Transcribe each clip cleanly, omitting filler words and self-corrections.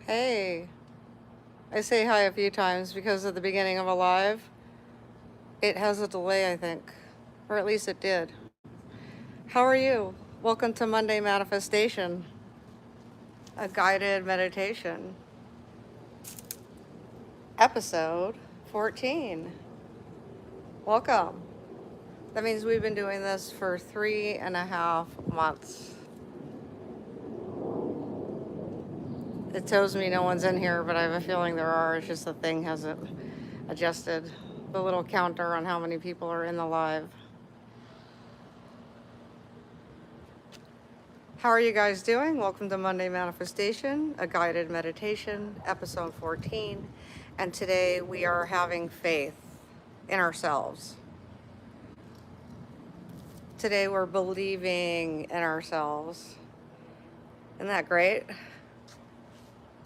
Hey, I say hi a few times because at the beginning of a live, it has a delay, I think, or at least it did. How are you? Welcome to Monday Manifestation, a guided meditation, episode 14. Welcome. That means we've been doing this for 3.5 months. It tells me no one's in here, but I have a feeling there are. It's just the thing hasn't adjusted the little counter on how many people are in the live. How are you guys doing? Welcome to Monday Manifestation, a guided meditation, episode 14. And today we are having faith in ourselves. Today we're believing in ourselves. Isn't that great?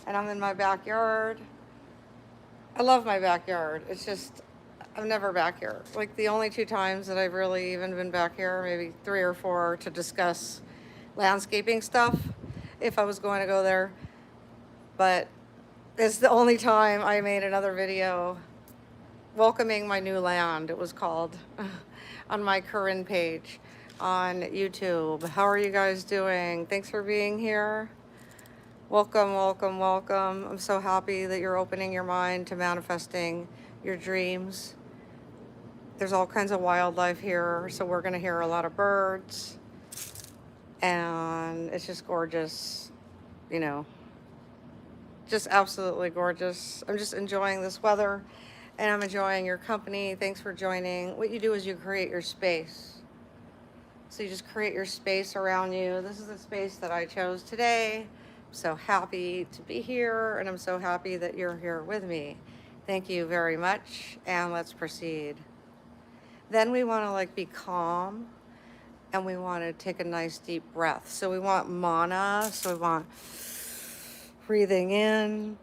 And I'm in my backyard. I love my backyard. It's just, I'm never back here. Like the only 2 times that I've really even been back here, maybe 3 or 4, to discuss landscaping stuff, if I was going to go there. But it's the only time I made another video welcoming my new land, it was called, on my Corin page on YouTube. How are you guys doing? Thanks for being here. Welcome, welcome, welcome. I'm so happy that you're opening your mind to manifesting your dreams. There's all kinds of wildlife here, so we're gonna hear a lot of birds. And it's just gorgeous, you know, just absolutely gorgeous. I'm just enjoying this weather and I'm enjoying your company. Thanks for joining. What you do is you create your space. So you just create your space around you. This is the space that I chose today. I'm so happy to be here and I'm so happy that you're here with me. Thank you very much, and let's proceed. Then we want to be calm, and we want to take a nice deep breath. So we want mana, so we want breathing in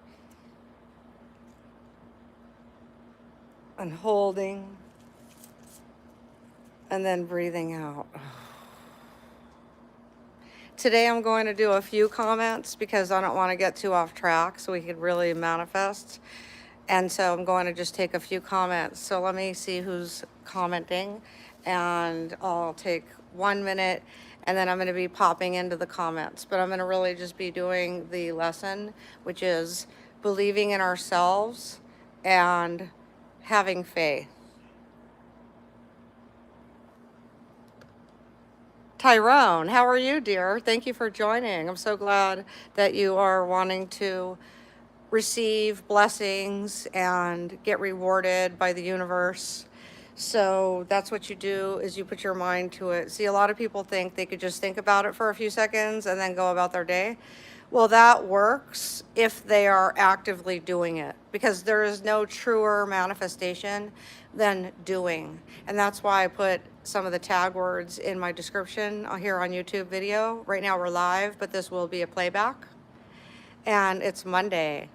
and holding, and then breathing out. Today I'm going to do a few comments because I don't want to get too off track so we could really manifest. And so I'm going to just take a few comments. So let me see who's commenting, and I'll take 1 minute and then I'm going to be popping into the comments. But I'm going to really just be doing the lesson, which is believing in ourselves and having faith. Tyrone, how are you, dear? Thank you for joining. I'm so glad that you are wanting to receive blessings and get rewarded by the universe. So that's what you do, is you put your mind to it. See, a lot of people think they could just think about it for a few seconds and then go about their day. Well, that works if they are actively doing it, because there is no truer manifestation than doing. And that's why I put some of the tag words in my description here on YouTube video. Right now we're live, but this will be a playback. And it's Monday.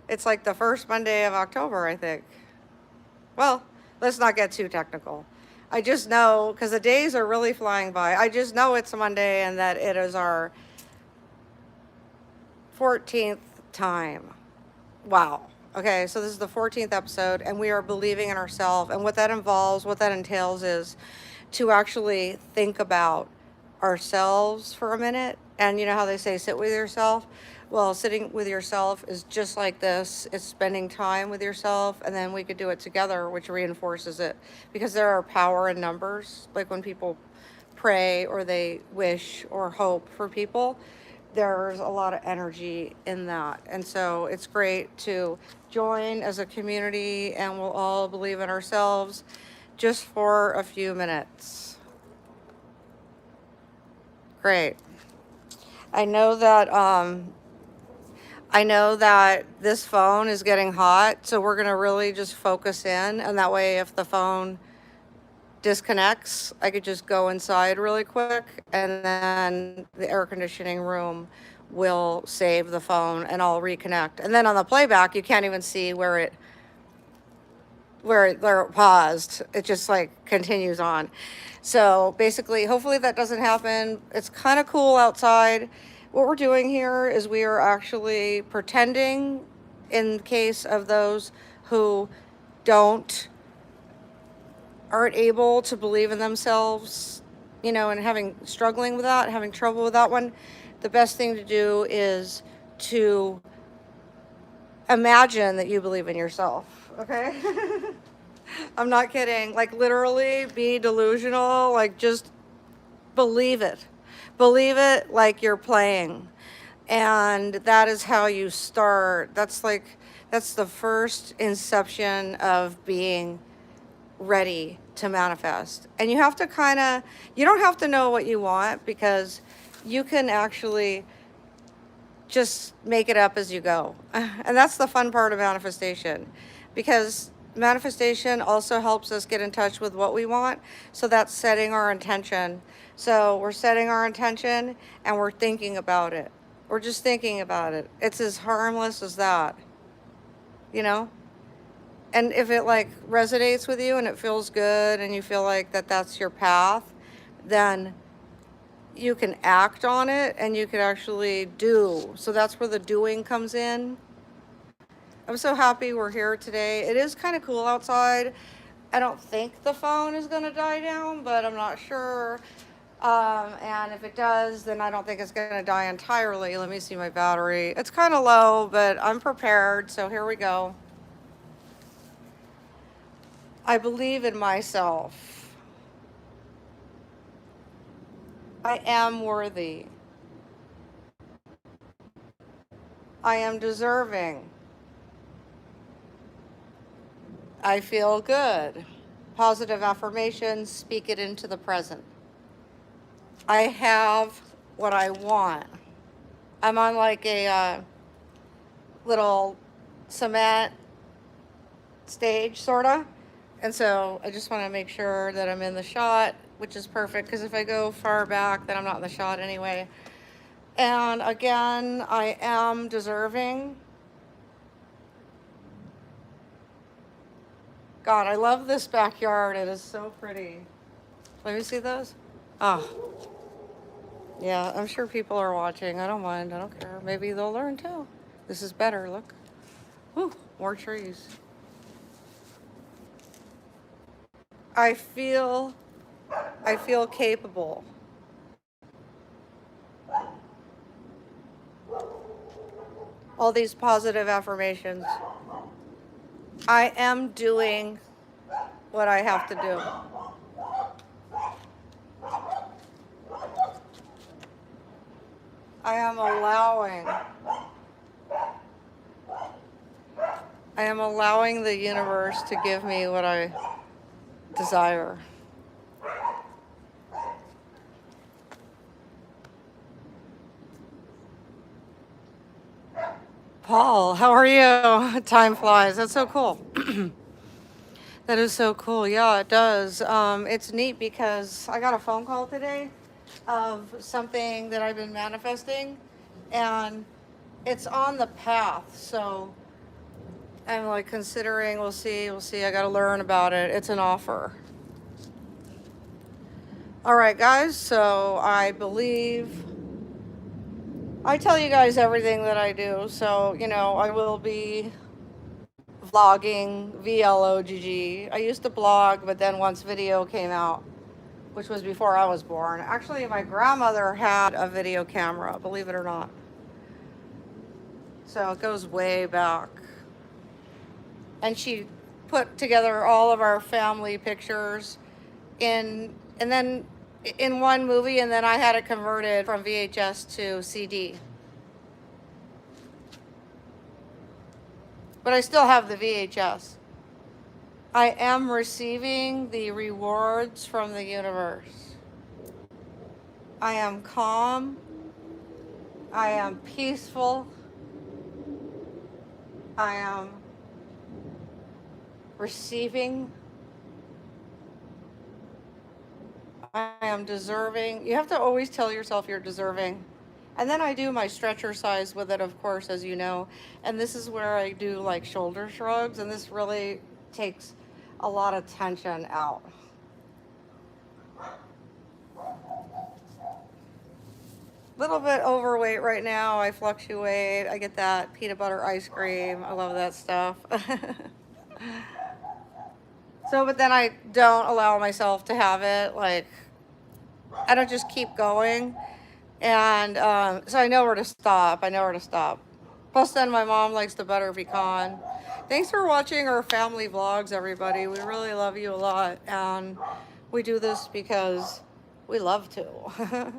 It's like the first Monday of October, I think. Well, let's not get too technical. I just know, because the days are really flying by, I just know it's a Monday and that it is our 14th time. Wow. Okay, so this is the 14th episode, and we are believing in ourselves. And what that involves, what that entails, is to actually think about ourselves for a minute. And you know how they say sit with yourself? Well, sitting with yourself is just like this. It's spending time with yourself, and then we could do it together, which reinforces it. Because there are power in numbers. Like when people pray or they wish or hope for people, there's a lot of energy in that. And so it's great to join as a community, and we'll all believe in ourselves just for a few minutes. Great. I know that this phone is getting hot, so we're gonna really just focus in, and that way if the phone disconnects, I could just go inside really quick, and then the air conditioning room will save the phone and I'll reconnect. And then on the playback, you can't even see where it paused. It just continues on. So basically, hopefully that doesn't happen. It's kind of cool outside. What we're doing here is we are actually pretending, in case of those who don't, aren't able to believe in themselves, you know, and struggling with that, having trouble with that one, the best thing to do is to imagine that you believe in yourself, okay? I'm not kidding. Like, literally be delusional, like, just believe it. Believe it like you're playing. And that is how you start. That's the first inception of being ready to manifest. And you have to you don't have to know what you want, because you can actually just make it up as you go. And that's the fun part of manifestation, because manifestation also helps us get in touch with what we want. So that's setting our intention. So we're setting our intention and we're thinking about it. We're just thinking about it. It's as harmless as that, you know? And if it like resonates with you and it feels good and you feel like that's your path, then you can act on it and you can actually do. So that's where the doing comes in. I'm so happy we're here today. It is kind of cool outside. I don't think the phone is going to die down, but I'm not sure. And if it does, then I don't think it's going to die entirely. Let me see my battery. It's kind of low, but I'm prepared. So here we go. I believe in myself. I am worthy. I am deserving. I feel good. Positive affirmations, speak it into the present. I have what I want. I'm on like a little cement stage, sorta. And so I just want to make sure that I'm in the shot, which is perfect, because if I go far back, then I'm not in the shot anyway. And again, I am deserving. God, I love this backyard. It is so pretty. Let me see those. Oh, yeah, I'm sure people are watching. I don't mind. I don't care. Maybe they'll learn too. This is better. Look. Whew, more trees. I feel capable. All these positive affirmations. I am doing what I have to do. I am allowing the universe to give me what I desire. Paul, how are you? Time flies. That's so cool. That is so cool. Yeah, it does. It's neat because I got a phone call today of something that I've been manifesting, and it's on the path. So I'm like considering, we'll see. I got to learn about it. It's an offer. All right, guys. So I tell you guys everything that I do. So, you know, I will be vlogging, VLOGG. I used to blog, but then once video came out, which was before I was born. Actually, my grandmother had a video camera, believe it or not. So it goes way back. And she put together all of our family pictures in one movie, and then I had it converted from VHS to CD. But I still have the VHS. I am receiving the rewards from the universe. I am calm. I am peaceful. I am receiving. I am deserving. You have to always tell yourself you're deserving. And then I do my stretch exercise with it, of course, as you know. And this is where I do like shoulder shrugs, and this really takes a lot of tension out. Little bit overweight right now. I fluctuate. I get that peanut butter ice cream. I love that stuff. So, but then I don't allow myself to have it. Like, I don't just keep going. And so I know where to stop. I know where to stop. Plus, then my mom likes the butter pecan. Thanks for watching our family vlogs, everybody. We really love you a lot. And we do this because we love to.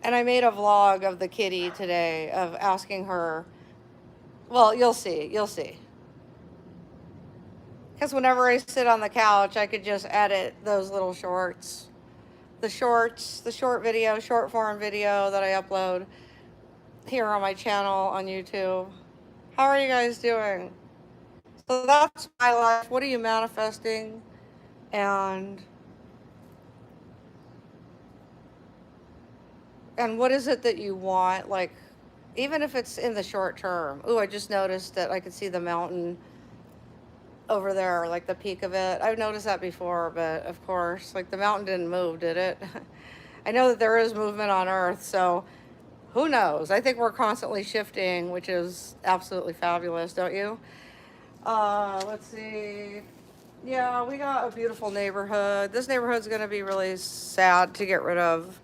And I made a vlog of the kitty today of asking her, well, you'll see, you'll see. Because whenever I sit on the couch, I could just edit those little shorts. The shorts, the short video, short form video that I upload here on my channel on YouTube. How are you guys doing? So that's my life. What are you manifesting? And what is it that you want? Like, even if it's in the short term. Ooh, I just noticed that I could see the mountain over there, like the peak of it. I've noticed that before, but of course, like the mountain didn't move, did it? I know that there is movement on Earth, so who knows? I think we're constantly shifting, which is absolutely fabulous, don't you? Let's see. Yeah, we got a beautiful neighborhood. This neighborhood's going to be really sad to get rid of.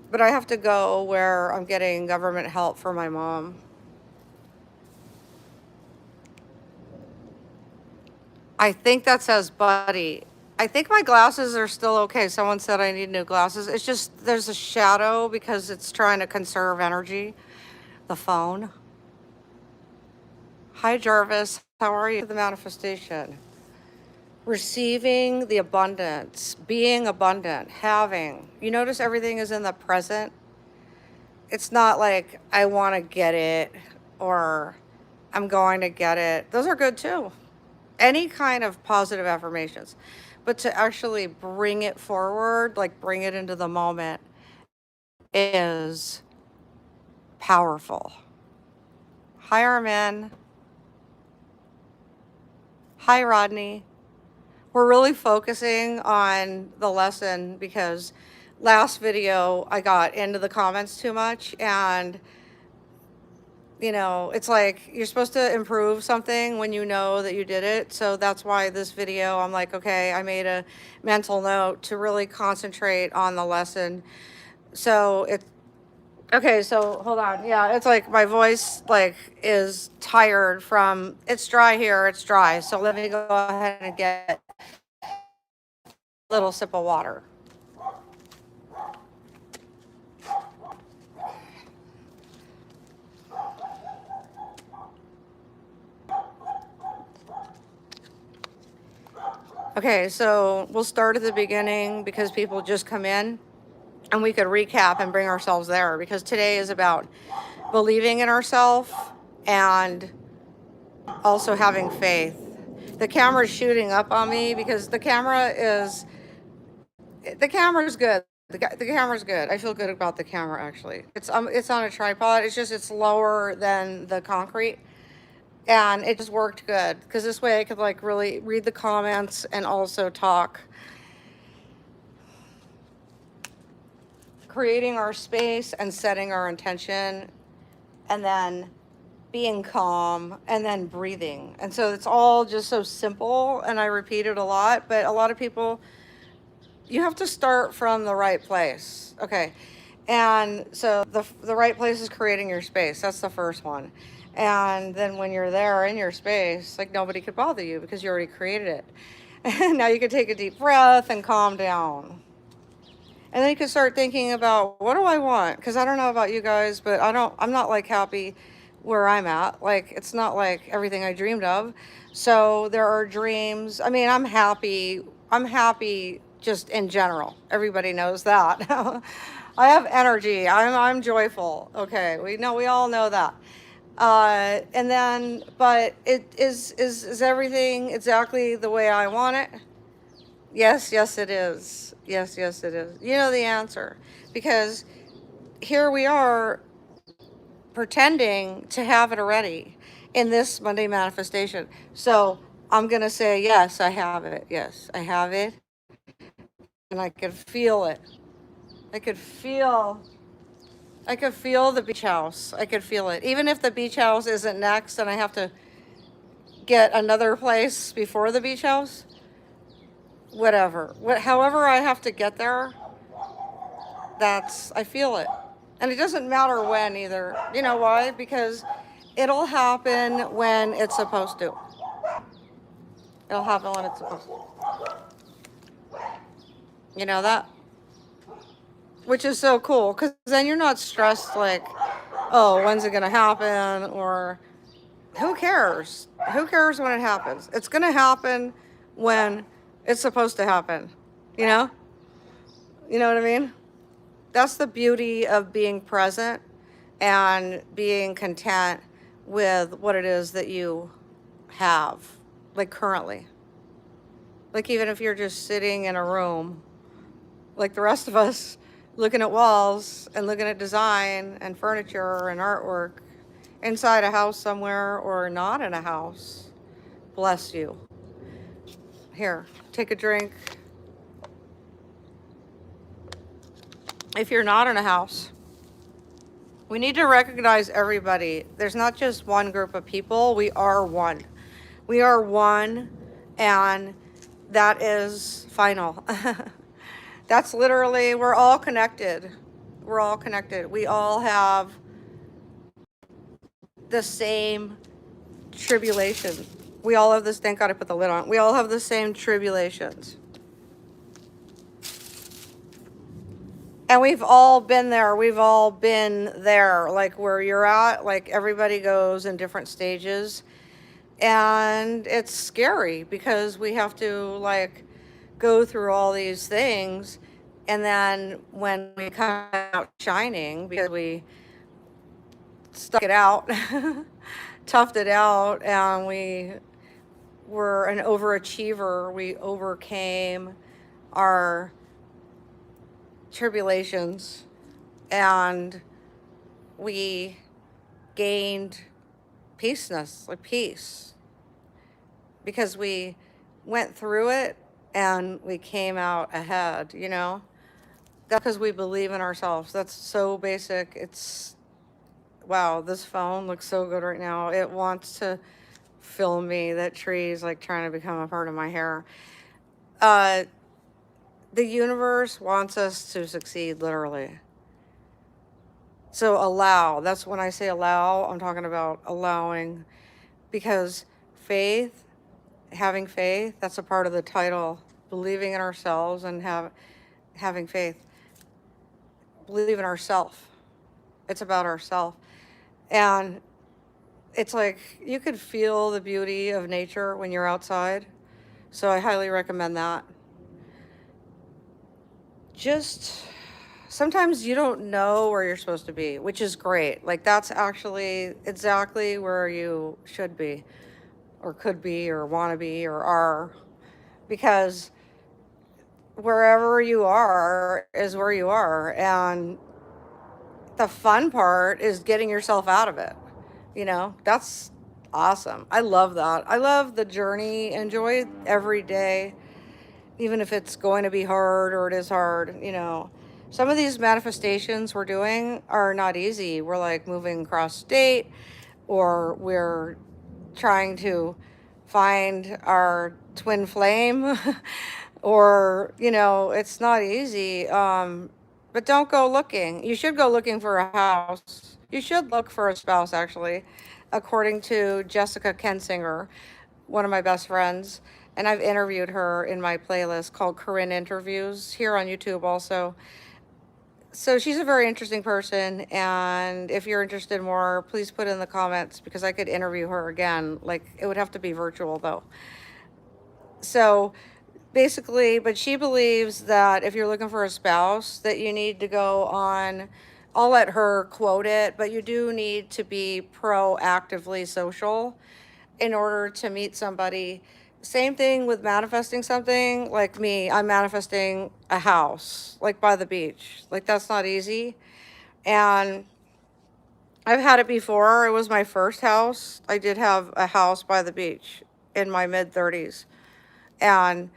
But I have to go where I'm getting government help for my mom. I think that says buddy. I think my glasses are still okay. Someone said I need new glasses. It's just there's a shadow because it's trying to conserve energy. The phone. Hi, Jarvis. How are you? The manifestation. Receiving the abundance, being abundant, having. You notice everything is in the present. It's not like I want to get it or I'm going to get it. Those are good too. Any kind of positive affirmations. But to actually bring it forward, like bring it into the moment, is powerful. Hi, Armin. Hi, Rodney. We're really focusing on the lesson because last video I got into the comments too much, and you know, it's like you're supposed to improve something when you know that you did it. So that's why this video, I'm like, okay, I made a mental note to really concentrate on the lesson. So it's okay. So hold on. Yeah, it's like my voice like is tired from it's dry here. It's dry. So let me go ahead and get a little sip of water. Okay, so we'll start at the beginning because people just come in and we could recap and bring ourselves there because today is about believing in ourselves and also having faith. The camera's shooting up on me because the camera's good. The camera's good. I feel good about the camera actually. It's on a tripod. It's just it's lower than the concrete. And it just worked good because this way I could like really read the comments and also talk. Creating our space and setting our intention and then being calm and then breathing. And so it's all just so simple and I repeat it a lot, but a lot of people, you have to start from the right place. Okay. And so the right place is creating your space. That's the first one. And then when you're there in your space, like nobody could bother you because you already created it. And now you can take a deep breath and calm down. And then you can start thinking about what do I want? Because I don't know about you guys, but I'm not like happy where I'm at. Like it's not like everything I dreamed of. So there are dreams. I mean, I'm happy. I'm happy just in general. Everybody knows that. I have energy. I'm joyful. Okay, we all know that. And then, but is everything exactly the way I want it? Yes, yes, it is. Yes, yes, it is. You know the answer because here we are pretending to have it already in this Monday manifestation. So I'm going to say, yes, I have it. Yes, I have it. And I can feel it. I could feel I could feel the beach house. I could feel it. Even if the beach house isn't next and I have to get another place before the beach house, whatever. However I have to get there, I feel it. And it doesn't matter when either. You know why? Because it'll happen when it's supposed to. It'll happen when it's supposed to. You know that? Which is so cool because then you're not stressed like, oh, when's it going to happen? Or who cares? Who cares when it happens? It's going to happen when it's supposed to happen. You know? You know what I mean? That's the beauty of being present and being content with what it is that you have, like currently. Like, even if you're just sitting in a room, like the rest of us, looking at walls and looking at design and furniture and artwork inside a house somewhere or not in a house, bless you. Here, take a drink. If you're not in a house, we need to recognize everybody. There's not just one group of people. We are one. We are one, and that is final. That's literally, we're all connected. We're all connected. We all have the same tribulation. We all have this, thank God I put the lid on. We all have the same tribulations. And we've all been there. We've all been there, like where you're at. Like, everybody goes in different stages. And it's scary because we have to, like, go through all these things. And then when we come out shining, because we stuck it out, toughed it out, and we were an overachiever, we overcame our tribulations, and we gained like peace, because we went through it and we came out ahead, you know? That's because we believe in ourselves. That's so basic. It's, wow, this phone looks so good right now. It wants to film me. That tree is like trying to become a part of my hair. The universe wants us to succeed, literally. So allow. That's when I say allow, I'm talking about allowing, because faith, having faith, that's a part of the title. Believing in ourselves and having faith. Believe in ourselves. It's about ourselves. And it's like you could feel the beauty of nature when you're outside. So I highly recommend that. Just sometimes you don't know where you're supposed to be, which is great. Like, that's actually exactly where you should be, or could be, or want to be, or are, because wherever you are is where you are. And the fun part is getting yourself out of it. You know, that's awesome. I love that. I love the journey. Enjoy every day, even if it's going to be hard or it is hard. You know, some of these manifestations we're doing are not easy. We're like moving across state, or we're trying to find our twin flame, or, you know, it's not easy. But don't go looking. You should go looking for a house. You should look for a spouse, actually, according to Jessica Kensinger, one of my best friends. And I've interviewed her in my playlist called Corin Interviews here on YouTube also. So she's a very interesting person. And if you're interested more, please put in the comments, because I could interview her again. Like, it would have to be virtual though. So basically, but she believes that if you're looking for a spouse, that you need to go on, I'll let her quote it, but you do need to be proactively social in order to meet somebody. Same thing with manifesting something. Like me, I'm manifesting a house, like by the beach. Like, that's not easy. And I've had it before. It was my first house. I did have a house by the beach in my mid 30s. And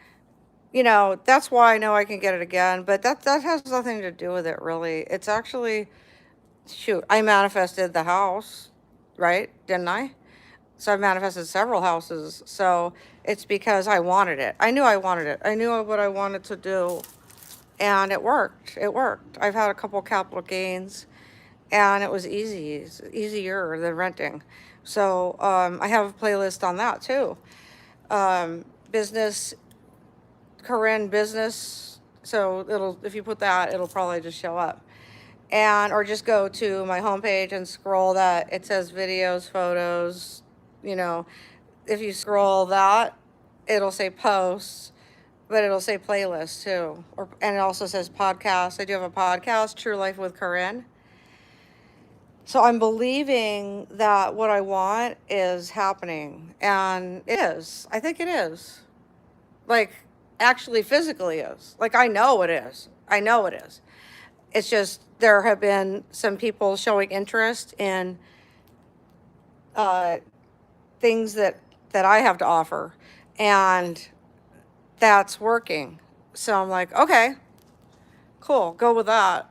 that's why I know I can get it again, but that has nothing to do with it, really. It's actually, shoot, I manifested the house, right? Didn't I? So I manifested several houses. So it's because I wanted it. I knew I wanted it. I knew what I wanted to do, and it worked. It worked. I've had a couple capital gains, and it was easy. It's easier than renting. So I have a playlist on that too. Business, Corin business. So if you put that, it'll probably just show up. And or just go to my homepage and scroll that. It says videos, photos. You know, if you scroll that, it'll say posts, but it'll say playlist too. And it also says podcast. I do have a podcast, True Life with Corinne. So I'm believing that what I want is happening, and it is. I think it is. Like, actually physically is. Like, I know it is. I know it is. It's just there have been some people showing interest in uh, things that I have to offer, and that's working. So I'm like, okay, cool, go with that.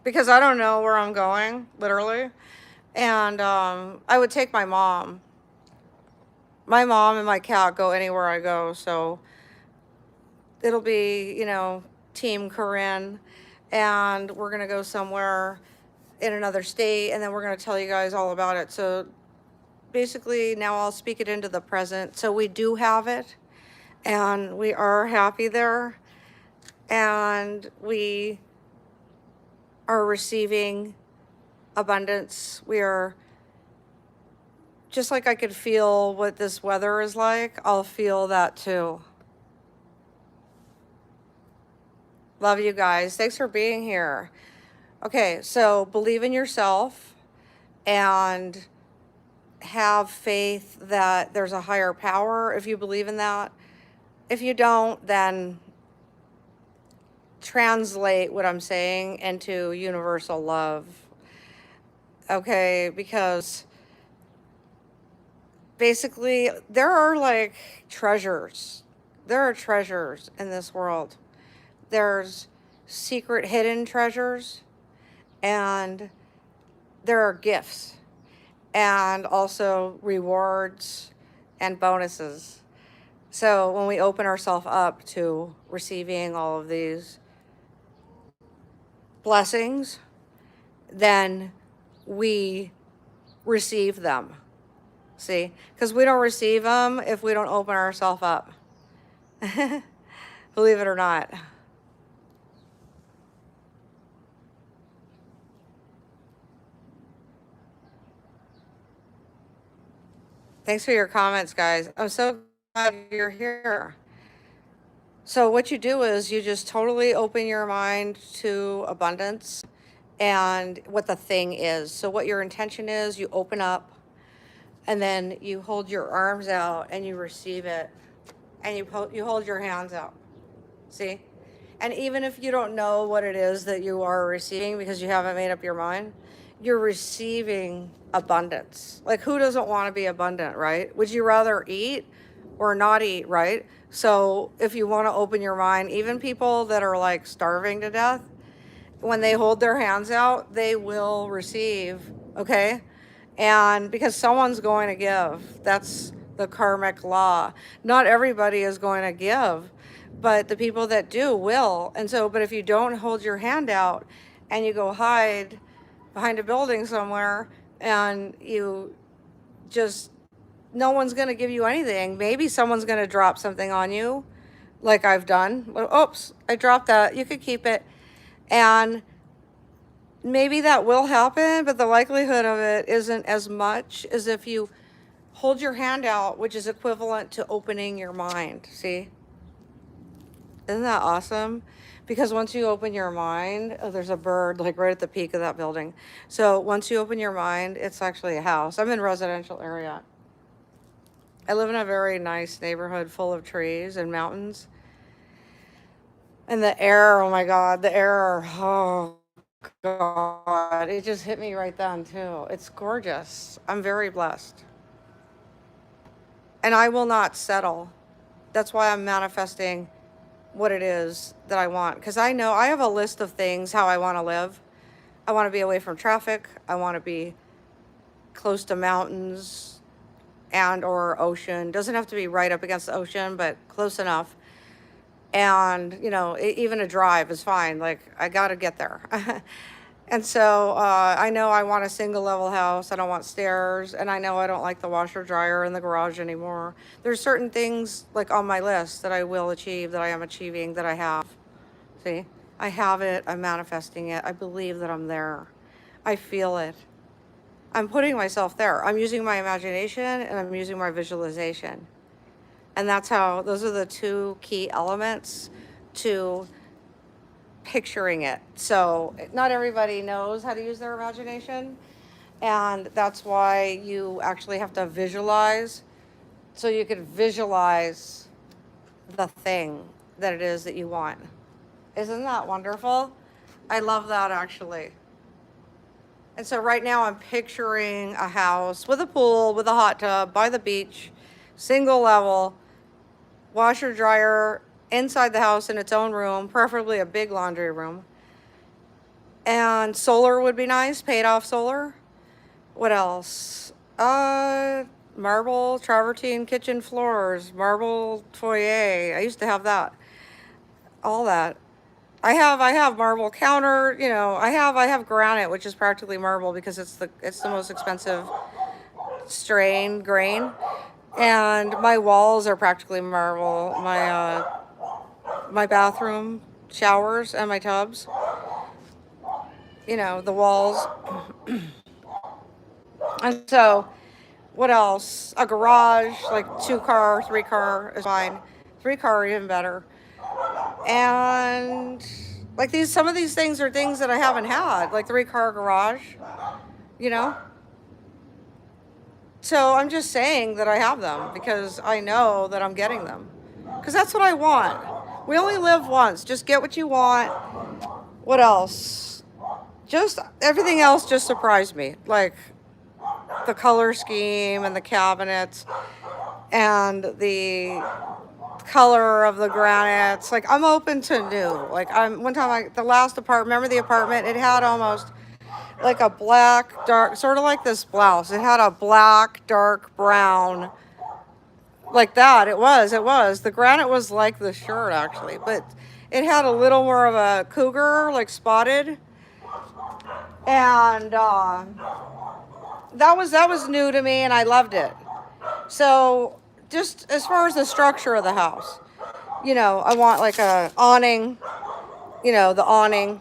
Because I don't know where I'm going, literally. And I would take my mom. My mom and my cat go anywhere I go. So it'll be, Team Corinne. And we're going to go somewhere in another state. And then we're going to tell you guys all about it. So basically, now I'll speak it into the present. So we do have it. And we are happy there. And we are receiving abundance. We are, just like I could feel what this weather is like, I'll feel that too. Love you guys. Thanks for being here. Okay, so believe in yourself and have faith that there's a higher power if you believe in that. If you don't, then translate what I'm saying into universal love. Okay, because basically there are like treasures. There are treasures in this world. There's secret hidden treasures, and there are gifts, and also rewards and bonuses. So when we open ourselves up to receiving all of these blessings, then we receive them. See? Because we don't receive them if we don't open ourselves up. Believe it or not. Thanks for your comments, guys. I'm so glad you're here. So what you do is you just totally open your mind to abundance and what the thing is. So what your intention is, you open up, and then you hold your arms out and you receive it, and you hold your hands out. See? And even if you don't know what it is that you are receiving because you haven't made up your mind, you're receiving abundance. Like, who doesn't want to be abundant, right? Would you rather eat or not eat, right? So if you want to open your mind, even people that are like starving to death, when they hold their hands out, they will receive, okay? And because someone's going to give, that's the karmic law. Not everybody is going to give, but the people that do will. And so, but if you don't hold your hand out and you go hide behind a building somewhere and you just, no one's going to give you anything. Maybe someone's going to drop something on you, like I've done. Oops, I dropped that. You could keep it. And maybe that will happen, but the likelihood of it isn't as much as if you hold your hand out, which is equivalent to opening your mind. See? Isn't that awesome? Because once you open your mind, oh, there's a bird like right at the peak of that building. So once you open your mind, it's actually a house. I'm in a residential area. I live in a very nice neighborhood full of trees and mountains. And the air, oh my God, the air, oh God, it just hit me right then too. It's gorgeous. I'm very blessed. And I will not settle. That's why I'm manifesting what it is that I want. Because I know I have a list of things how I want to live. I want to be away from traffic. I want to be close to mountains and or ocean. Doesn't have to be right up against the ocean, but close enough. And, you know, even a drive is fine. Like, I got to get there. And so I know I want a single level house. I don't want stairs. And I know I don't like the washer dryer in the garage anymore. There's certain things like on my list that I will achieve, that I am achieving, that I have. See, I have it. I'm manifesting it. I believe that I'm there. I feel it. I'm putting myself there. I'm using my imagination and I'm using my visualization. And that's how, those are the two key elements to picturing it. So not everybody knows how to use their imagination. And that's why you actually have to visualize. So you could visualize the thing that it is that you want. Isn't that wonderful? I love that actually. And so right now I'm picturing a house with a pool, with a hot tub, by the beach, single level, washer dryer inside the house in its own room, preferably a big laundry room. And solar would be nice, paid off solar. What else? Marble travertine kitchen floors, marble foyer. I used to have that. All that. I have marble counter, you know, I have granite, which is practically marble because it's the most expensive grain. And my walls are practically marble. My bathroom showers and my tubs, you know, the walls. And so what else? A garage, like 2-car, 3-car is fine. 3-car even better. And like some of these things are things that I haven't had, like 3-car garage, you know? So I'm just saying that I have them because I know that I'm getting them. Because that's what I want. We only live once. Just get what you want. What else? Just everything else just surprised me. Like the color scheme and the cabinets and the color of the granites. Like I'm open to new. Like one time the last apartment, remember the apartment? It had almost like a black, dark, sort of like this blouse. It had a black, dark brown, like that. It was. The granite was like the shirt actually, but it had a little more of a cougar, like spotted. And that was new to me and I loved it. So just as far as the structure of the house, you know, I want like a awning, you know, the awning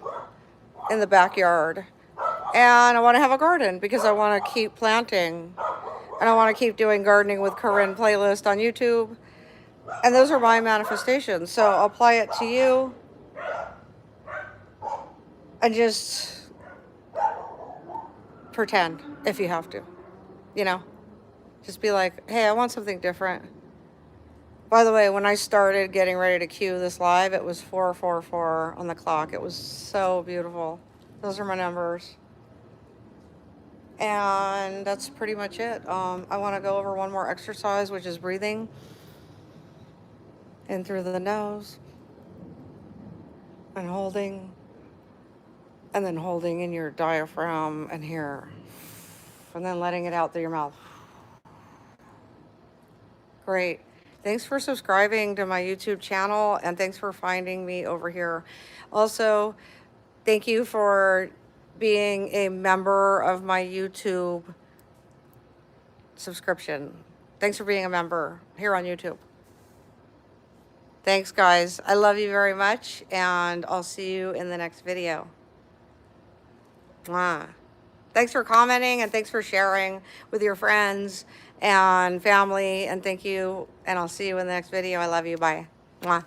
in the backyard. And I want to have a garden because I want to keep planting. And I want to keep doing gardening with Corin playlist on YouTube. And those are my manifestations. So I'll apply it to you. And just pretend if you have to, you know. Just be like, hey, I want something different. By the way, when I started getting ready to cue this live, it was 444 on the clock. It was so beautiful. Those are my numbers. And that's pretty much it. I want to go over one more exercise, which is breathing in through the nose and holding, and then holding in your diaphragm and here, and then letting it out through your mouth. Great. Thanks for subscribing to my YouTube channel, and thanks for finding me over here. Also, thank you for being a member of my YouTube subscription. Thanks for being a member here on YouTube. Thanks, guys. I love you very much, and I'll see you in the next video. Mwah. Thanks for commenting, and thanks for sharing with your friends and family, and thank you, and I'll see you in the next video. I love you. Bye. Mwah.